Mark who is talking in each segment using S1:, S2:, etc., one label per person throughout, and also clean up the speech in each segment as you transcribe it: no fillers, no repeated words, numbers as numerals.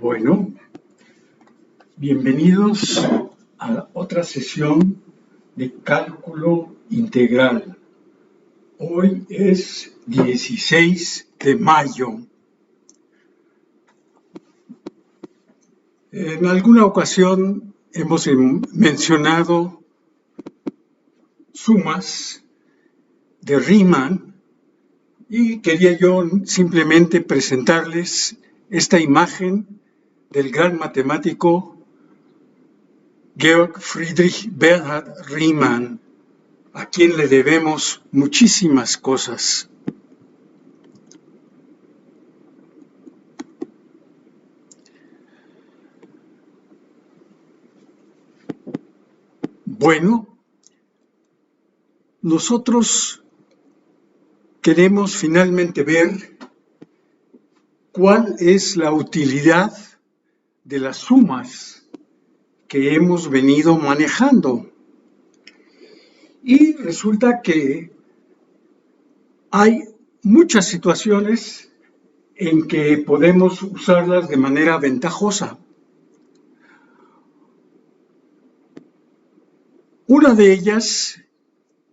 S1: Bueno, bienvenidos a otra sesión de cálculo integral. Hoy es 16 de mayo. En alguna ocasión hemos mencionado sumas de Riemann y quería yo simplemente presentarles esta imagen del gran matemático Georg Friedrich Bernhard Riemann, a quien le debemos muchísimas cosas. Bueno, nosotros queremos finalmente ver cuál es la utilidad de las sumas que hemos venido manejando. Y resulta que hay muchas situaciones en que podemos usarlas de manera ventajosa. Una de ellas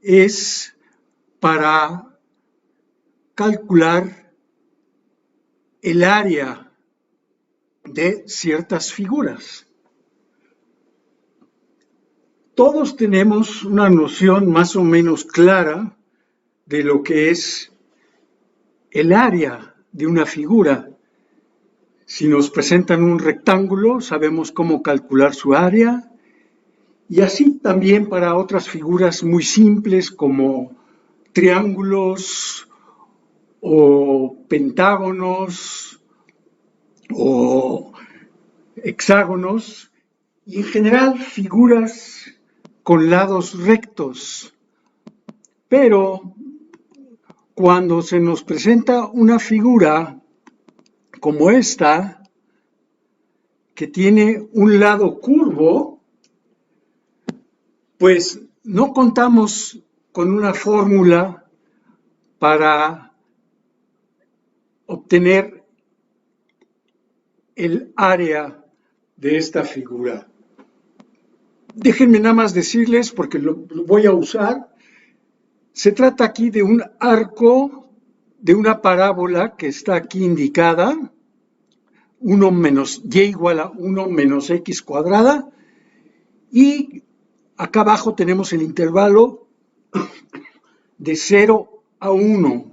S1: es para calcular el área de ciertas figuras. Todos tenemos una noción más o menos clara de lo que es el área de una figura. Si nos presentan un rectángulo, sabemos cómo calcular su área, y así también para otras figuras muy simples como triángulos o pentágonos o hexágonos, y en general figuras con lados rectos. Pero cuando se nos presenta una figura como esta, que tiene un lado curvo, pues no contamos con una fórmula para obtener el área de esta figura. Déjenme nada más decirles, porque lo voy a usar, se trata aquí de un arco de una parábola que está aquí indicada, 1 menos y igual a 1 menos x cuadrada, y acá abajo tenemos el intervalo de 0 a 1.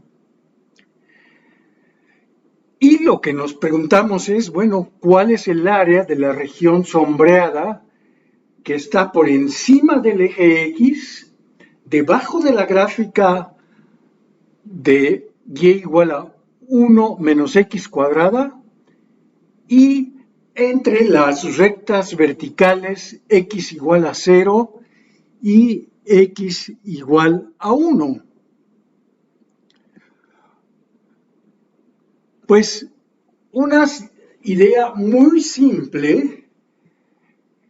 S1: Y lo que nos preguntamos es, bueno, ¿cuál es el área de la región sombreada que está por encima del eje X, debajo de la gráfica de y igual a 1 menos x cuadrada y entre las rectas verticales x igual a 0 y x igual a 1? Pues una idea muy simple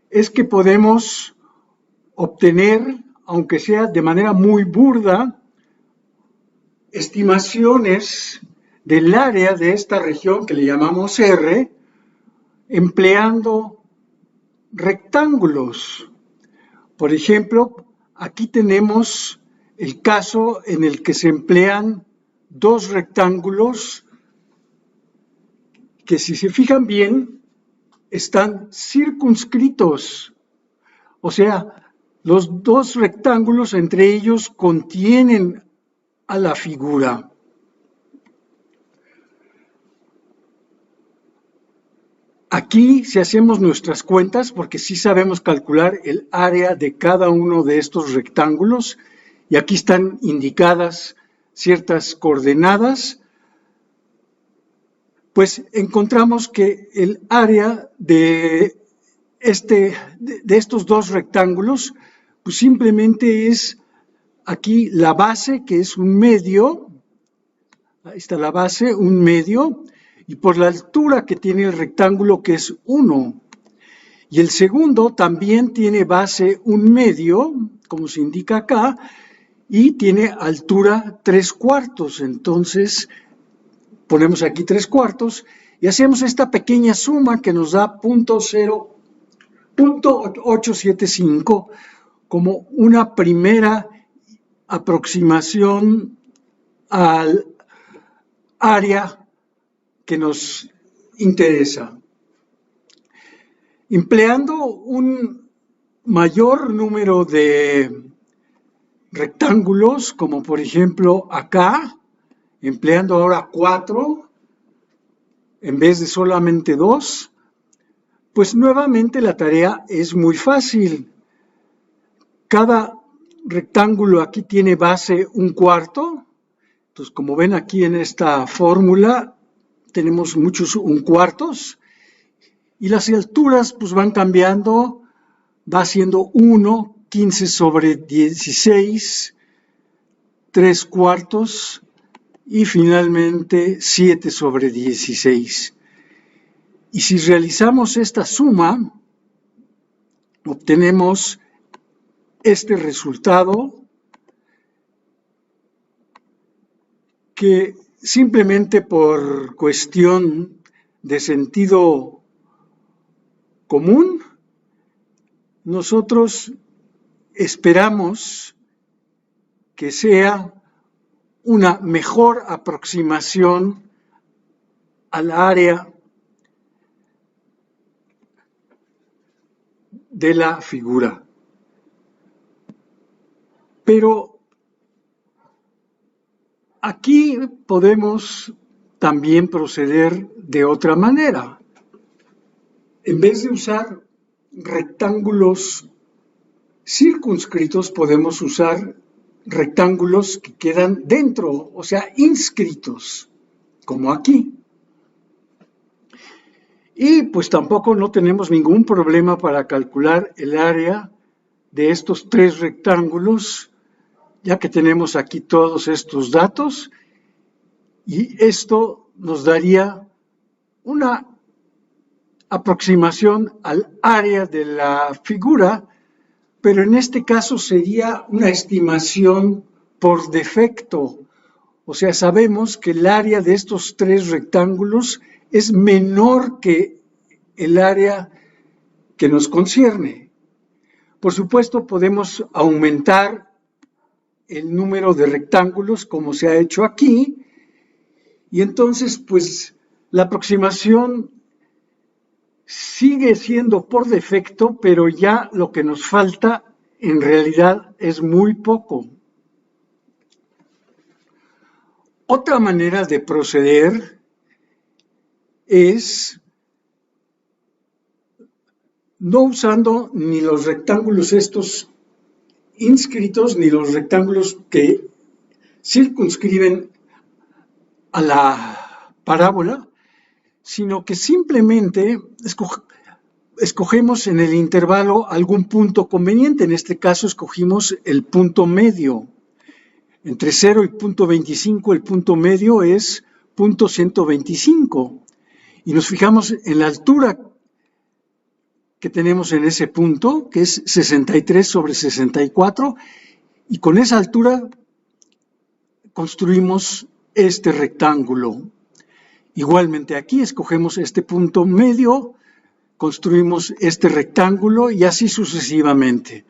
S1: es que podemos obtener, aunque sea de manera muy burda, estimaciones del área de esta región que le llamamos R, empleando rectángulos. Por ejemplo, aquí tenemos el caso en el que se emplean dos rectángulos que, si se fijan bien, están circunscritos. O sea, los dos rectángulos entre ellos contienen a la figura. Aquí, si hacemos nuestras cuentas, porque sí sabemos calcular el área de cada uno de estos rectángulos, y aquí están indicadas ciertas coordenadas, pues encontramos que el área de estos dos rectángulos, pues simplemente es aquí la base, que es un medio, ahí está la base, un medio, y por la altura que tiene el rectángulo, que es 1. Y el segundo también tiene base un medio, como se indica acá, y tiene altura 3/4. Entonces, ponemos aquí 3/4 y hacemos esta pequeña suma que nos da 0.875 como una primera aproximación al área que nos interesa. Empleando un mayor número de rectángulos, como por ejemplo acá, empleando ahora 4 en vez de solamente 2, pues nuevamente la tarea es muy fácil. Cada rectángulo aquí tiene base 1/4. Entonces, como ven aquí en esta fórmula, tenemos muchos 1/4 y las alturas pues van cambiando, va siendo 1, 15 sobre 16, 3/4 y finalmente 7 sobre 16. Y si realizamos esta suma, obtenemos este resultado que simplemente por cuestión de sentido común, nosotros esperamos que sea una mejor aproximación al área de la figura. Pero aquí podemos también proceder de otra manera. En vez de usar rectángulos circunscritos, podemos usar rectángulos que quedan dentro, o sea, inscritos, como aquí. Y pues tampoco no tenemos ningún problema para calcular el área de estos 3 rectángulos, ya que tenemos aquí todos estos datos, y esto nos daría una aproximación al área de la figura, pero en este caso sería una estimación por defecto. O sea, sabemos que el área de estos 3 rectángulos es menor que el área que nos concierne. Por supuesto, podemos aumentar el número de rectángulos como se ha hecho aquí, y entonces, pues, la aproximación sigue siendo por defecto, pero ya lo que nos falta en realidad es muy poco. Otra manera de proceder es no usando ni los rectángulos estos inscritos, ni los rectángulos que circunscriben a la parábola, sino que simplemente escogemos en el intervalo algún punto conveniente. En este caso escogimos el punto medio. Entre 0 y 0.25 el punto medio es 0.125. Y nos fijamos en la altura que tenemos en ese punto, que es 63 sobre 64, y con esa altura construimos este rectángulo. Igualmente aquí escogemos este punto medio, construimos este rectángulo y así sucesivamente.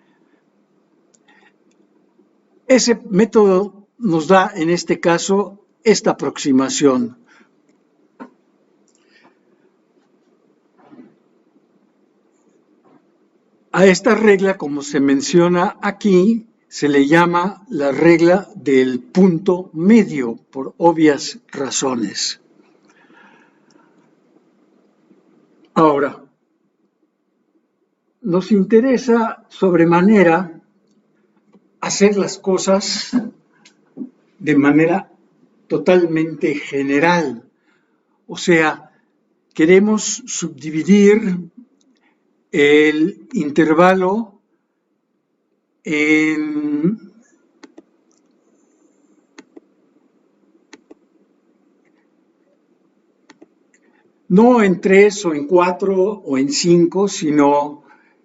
S1: Ese método nos da en este caso esta aproximación. A esta regla, como se menciona aquí, se le llama la regla del punto medio, por obvias razones. Ahora, nos interesa sobremanera hacer las cosas de manera totalmente general. O sea, queremos subdividir el intervalo no en 3 o en 4 o en 5, sino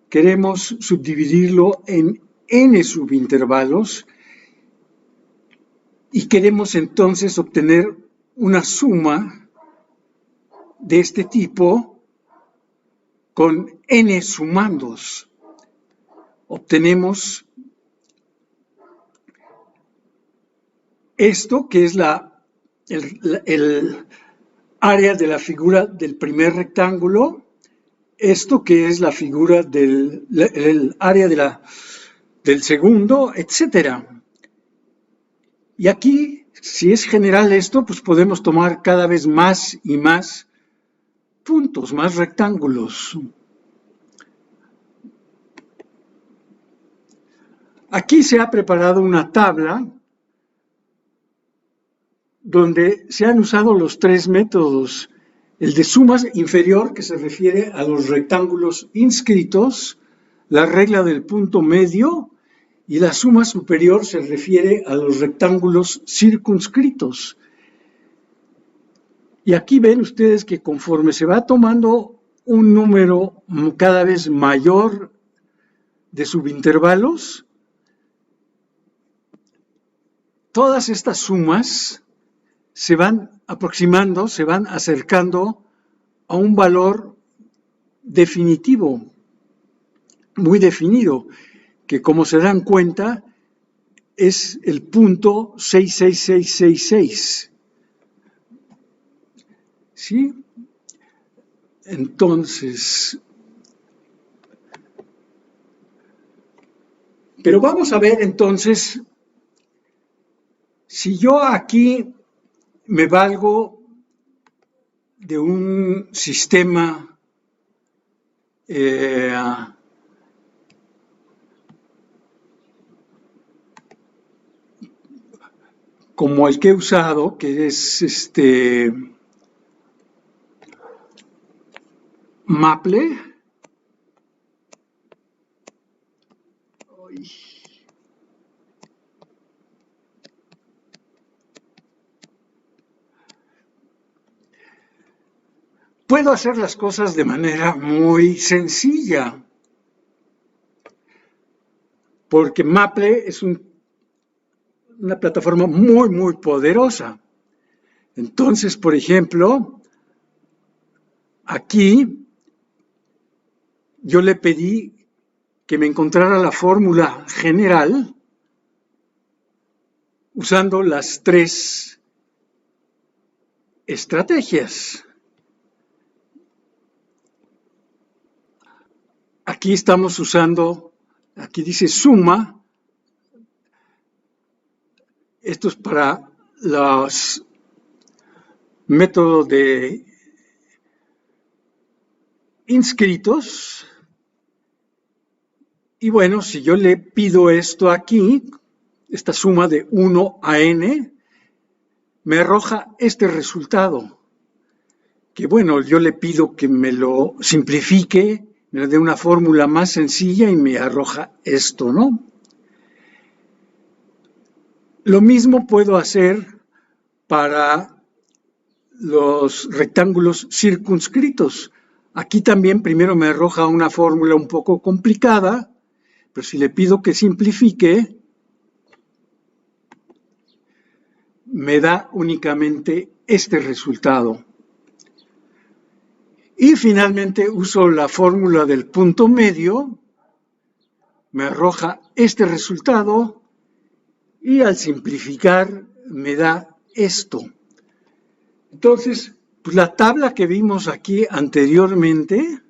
S1: queremos subdividirlo en n subintervalos y queremos entonces obtener una suma de este tipo con n sumandos. Obtenemos esto que es el área de la figura del primer rectángulo, esto que es la figura el área del segundo, etcétera. Y aquí, si es general esto, pues podemos tomar cada vez más y más puntos, más rectángulos. Aquí se ha preparado una tabla donde se han usado los tres métodos. El de suma inferior, que se refiere a los rectángulos inscritos, la regla del punto medio, y la suma superior se refiere a los rectángulos circunscritos. Y aquí ven ustedes que conforme se va tomando un número cada vez mayor de subintervalos, todas estas sumas se van aproximando, se van acercando a un valor definitivo, muy definido, que como se dan cuenta es el punto 66666. ¿Sí? Entonces, pero vamos a ver entonces, si yo aquí me valgo de un sistema como el que he usado, que es Maple. Puedo hacer las cosas de manera muy sencilla, porque Maple es una plataforma muy, muy poderosa. Entonces, por ejemplo, aquí yo le pedí que me encontrara la fórmula general usando las tres estrategias. Aquí estamos usando, aquí dice suma, esto es para los métodos de inscritos. Y bueno, si yo le pido esto aquí, esta suma de 1 a n, me arroja este resultado. Que bueno, yo le pido que me lo simplifique, me dé una fórmula más sencilla y me arroja esto, ¿no? Lo mismo puedo hacer para los rectángulos circunscritos. Aquí también primero me arroja una fórmula un poco complicada, pero si le pido que simplifique, me da únicamente este resultado. Y finalmente uso la fórmula del punto medio, me arroja este resultado y al simplificar me da esto. Entonces, pues la tabla que vimos aquí anteriormente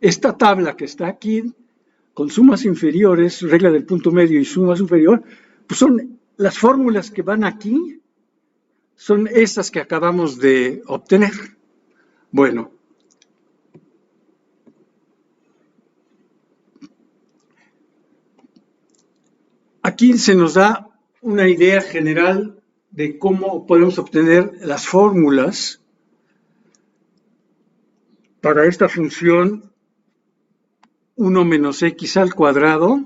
S1: esta tabla que está aquí, con sumas inferiores, regla del punto medio y suma superior, pues son las fórmulas que van aquí, son esas que acabamos de obtener. Bueno, aquí se nos da una idea general de cómo podemos obtener las fórmulas para esta función 1 menos x al cuadrado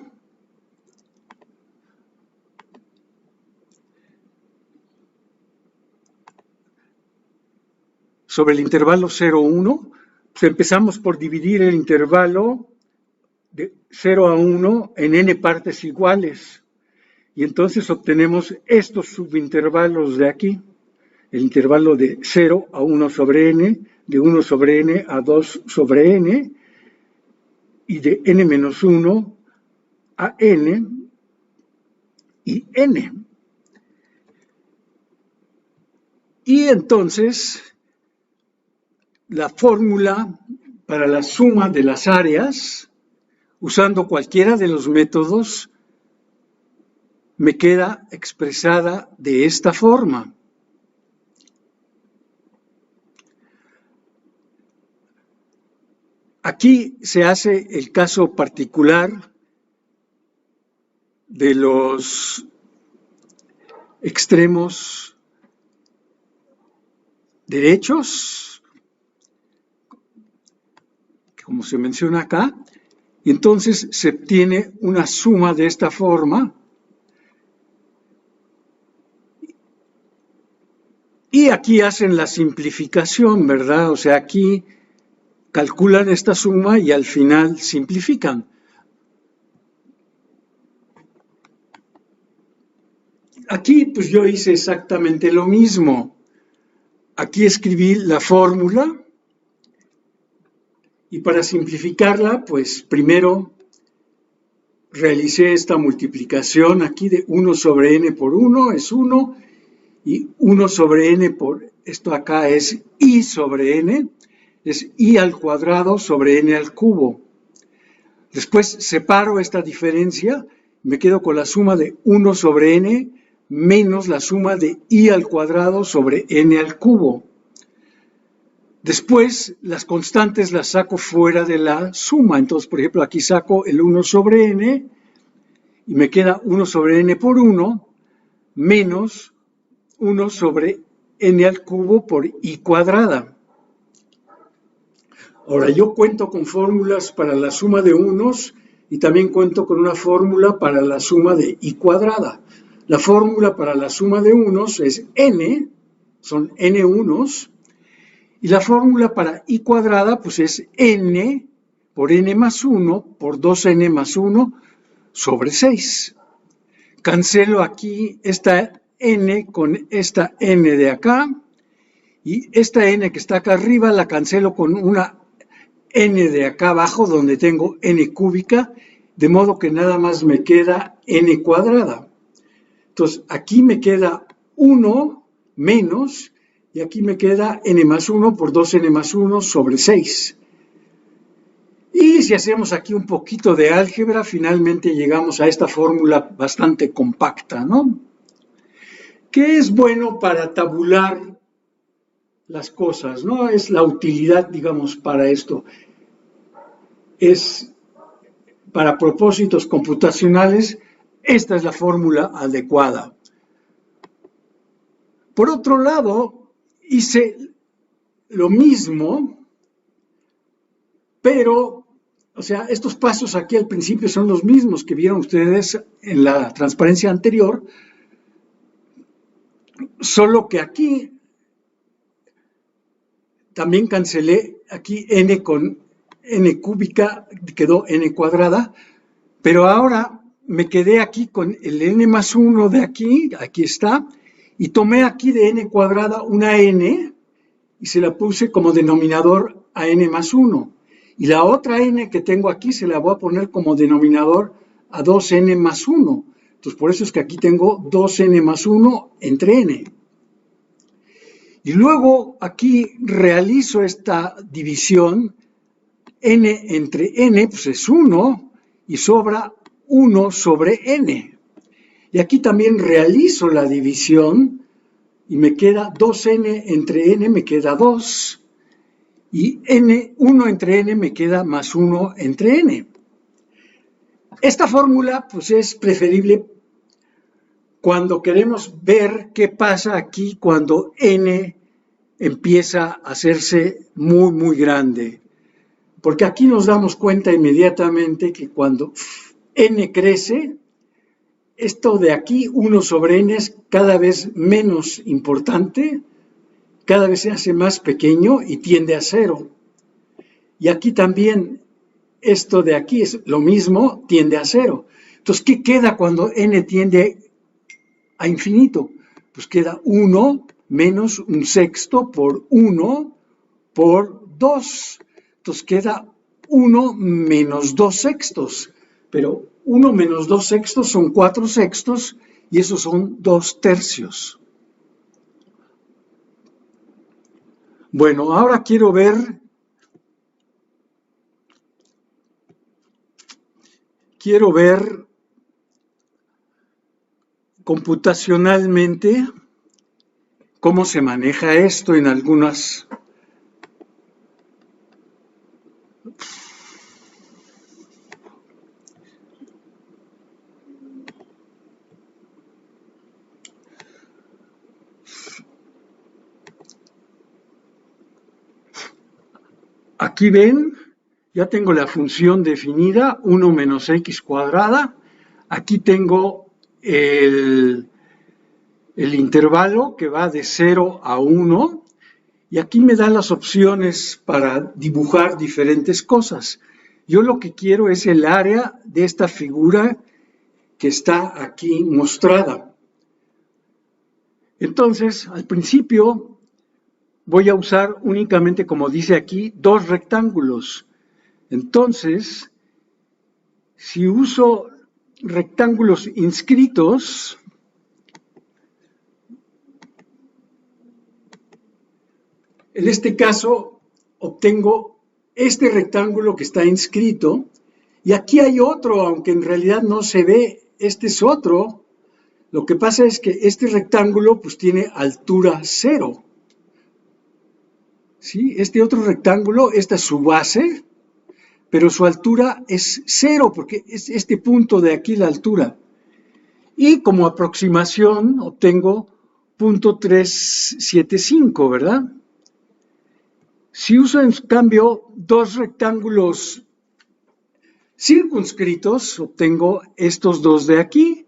S1: sobre el intervalo 0, 1, pues empezamos por dividir el intervalo de 0 a 1 en n partes iguales. Y entonces obtenemos estos subintervalos de aquí. El intervalo de 0 a 1 sobre n, de 1 sobre n a 2 sobre n, y de n menos 1 a n y n. Y entonces, la fórmula para la suma de las áreas, usando cualquiera de los métodos, me queda expresada de esta forma. Aquí se hace el caso particular de los extremos derechos, como se menciona acá, y entonces se obtiene una suma de esta forma. Y aquí hacen la simplificación, ¿verdad? O sea, aquí calculan esta suma y al final simplifican. Aquí pues yo hice exactamente lo mismo. Aquí escribí la fórmula y para simplificarla pues primero realicé esta multiplicación aquí de 1 sobre n por 1 es 1 y 1 sobre n por esto acá es i sobre n, es i al cuadrado sobre n al cubo. Después separo esta diferencia, me quedo con la suma de 1 sobre n menos la suma de i al cuadrado sobre n al cubo. Después las constantes las saco fuera de la suma, entonces por ejemplo aquí saco el 1 sobre n y me queda 1 sobre n por 1 menos 1 sobre n al cubo por i cuadrada. Ahora yo cuento con fórmulas para la suma de unos y también cuento con una fórmula para la suma de i cuadrada. La fórmula para la suma de unos es n, son n unos, y la fórmula para i cuadrada pues es n por n más 1 por 2n más 1 sobre 6. Cancelo aquí esta n con esta n de acá, y esta n que está acá arriba la cancelo con una n de acá abajo donde tengo n cúbica, de modo que nada más me queda n cuadrada. Entonces aquí me queda 1 menos, y aquí me queda n más 1 por 2n más 1 sobre 6. Y si hacemos aquí un poquito de álgebra, finalmente llegamos a esta fórmula bastante compacta, ¿no? Que es bueno para tabular las cosas, ¿no? Es la utilidad, digamos, para esto. Es para propósitos computacionales, esta es la fórmula adecuada. Por otro lado, hice lo mismo, pero, o sea, estos pasos aquí al principio son los mismos que vieron ustedes en la transparencia anterior, solo que aquí también cancelé aquí n con n cúbica, quedó n cuadrada, pero ahora me quedé aquí con el n más 1 de aquí, aquí está, y tomé aquí de n cuadrada una n y se la puse como denominador a n más 1. Y la otra n que tengo aquí se la voy a poner como denominador a 2n más 1. Entonces por eso es que aquí tengo 2n más 1 entre n. Y luego aquí realizo esta división, n entre n pues es 1 y sobra 1 sobre n. Y aquí también realizo la división y me queda 2n entre n, me queda 2. Y 1 entre n me queda más 1 entre n. Esta fórmula pues es preferible cuando queremos ver qué pasa aquí cuando n empieza a hacerse muy, muy grande. Porque aquí nos damos cuenta inmediatamente que cuando n crece, esto de aquí, 1 sobre n, es cada vez menos importante cada vez se hace más pequeño y tiende a 0. Y aquí también, esto de aquí es lo mismo, tiende a 0. Entonces, ¿qué queda cuando n tiende a infinito? Pues queda 1 menos un sexto por 1 por 2. Entonces queda 1 menos 2 sextos. Pero 1 menos 2 sextos son 4 sextos y esos son 2 tercios. Bueno, ahora quiero ver computacionalmente cómo se maneja esto en algunas. Aquí ven, ya tengo la función definida, 1 menos x cuadrada. Aquí tengo el intervalo que va de 0 a 1. Y aquí me dan las opciones para dibujar diferentes cosas. Yo lo que quiero es el área de esta figura que está aquí mostrada. Entonces, al principio voy a usar únicamente, como dice aquí, 2 rectángulos. Entonces, si uso rectángulos inscritos, en este caso obtengo este rectángulo que está inscrito, y aquí hay otro, aunque en realidad no se ve, este es otro. Lo que pasa es que este rectángulo pues tiene altura 0. ¿Sí? Este otro rectángulo, esta es su base, pero su altura es 0, porque es este punto de aquí la altura. Y como aproximación obtengo 0.375, ¿verdad? Si uso en cambio 2 rectángulos circunscritos, obtengo estos dos de aquí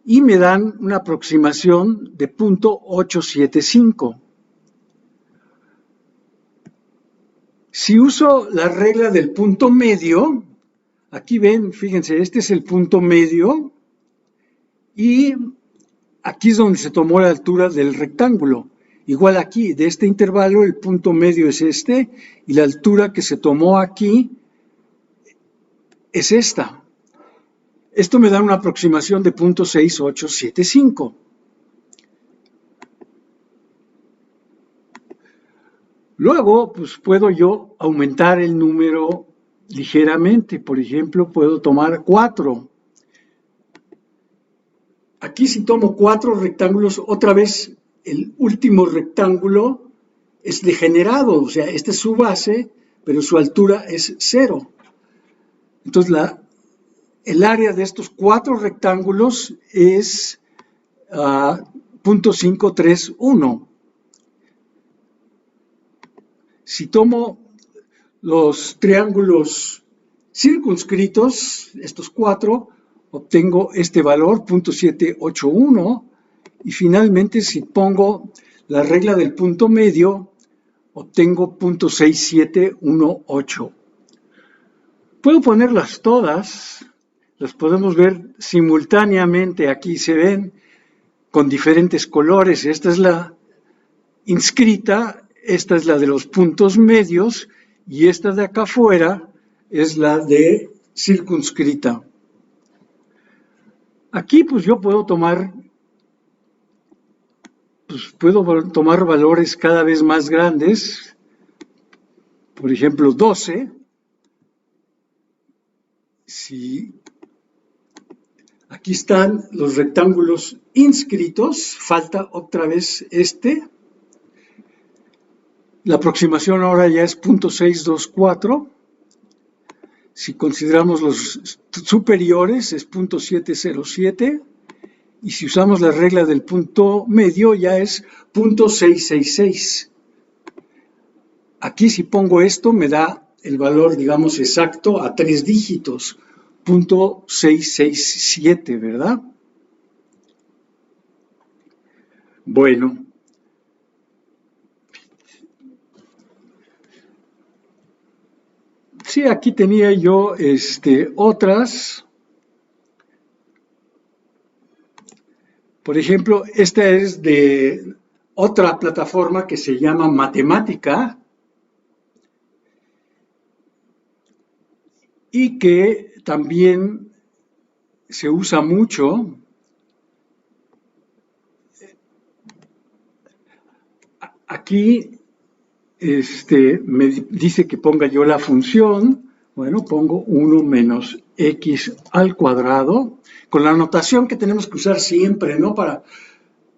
S1: y me dan una aproximación de 0.875. Si uso la regla del punto medio, aquí ven, fíjense, este es el punto medio y aquí es donde se tomó la altura del rectángulo. Igual aquí, de este intervalo, el punto medio es este y la altura que se tomó aquí es esta. Esto me da una aproximación de 0.6875. Luego, pues puedo yo aumentar el número ligeramente. Por ejemplo, puedo tomar 4. Aquí si tomo 4 rectángulos, otra vez el último rectángulo es degenerado. O sea, esta es su base, pero su altura es 0. Entonces, el área de estos 4 rectángulos es 0.531. Si tomo los triángulos circunscritos, estos 4, obtengo este valor, 0.781, y finalmente si pongo la regla del punto medio, obtengo 0.6718. Puedo ponerlas todas, las podemos ver simultáneamente, aquí se ven con diferentes colores. Esta es la inscrita, esta es la de los puntos medios y esta de acá afuera es la de circunscrita. Aquí pues yo puedo tomar valores cada vez más grandes, por ejemplo 12. Si aquí están los rectángulos inscritos, falta otra vez este. La aproximación ahora ya es 0.624. Si consideramos los superiores es 0.707. Y si usamos la regla del punto medio ya es 0.666. Aquí si pongo esto me da el valor, digamos, exacto a 3 dígitos. 0.667, ¿verdad? Bueno. Sí, aquí tenía yo otras. Por ejemplo, esta es de otra plataforma que se llama Matemática y que también se usa mucho. Aquí me dice que ponga yo la función. Bueno, pongo 1 menos x al cuadrado, con la notación que tenemos que usar siempre, ¿no? Para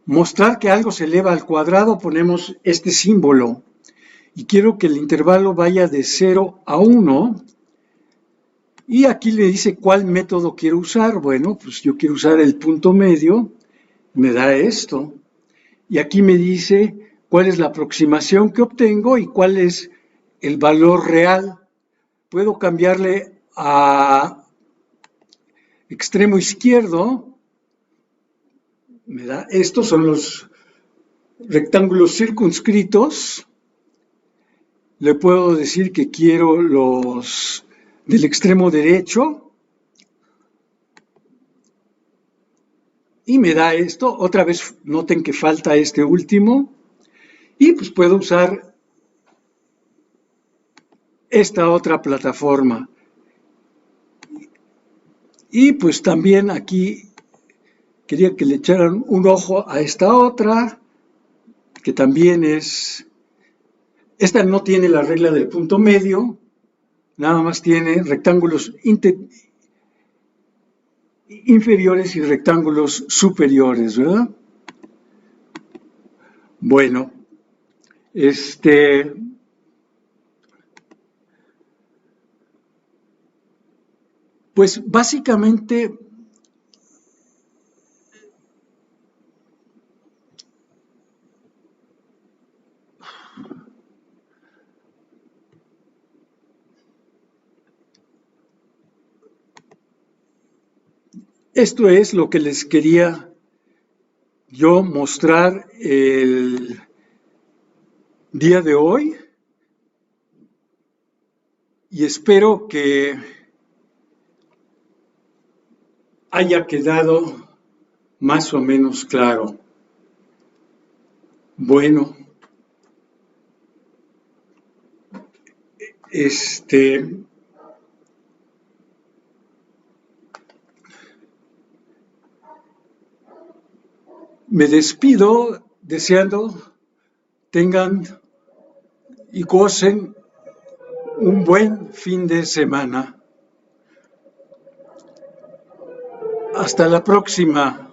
S1: mostrar que algo se eleva al cuadrado, ponemos este símbolo. Y quiero que el intervalo vaya de 0 a 1. Y aquí le dice cuál método quiero usar. Bueno, pues yo quiero usar el punto medio, me da esto. Y aquí me dice cuál es la aproximación que obtengo y cuál es el valor real. Puedo cambiarle a extremo izquierdo, me da, estos son los rectángulos circunscritos. Le puedo decir que quiero los del extremo derecho y me da esto. Otra vez noten que falta este último y pues puedo usar esta otra plataforma. Y pues también aquí quería que le echaran un ojo a esta otra, que también es, esta no tiene la regla del punto medio, nada más tiene rectángulos inferiores y rectángulos superiores, ¿verdad? Bueno, pues básicamente esto es lo que les quería yo mostrar el día de hoy y espero que haya quedado más o menos claro. Bueno, me despido deseando tengan y gocen un buen fin de semana. Hasta la próxima.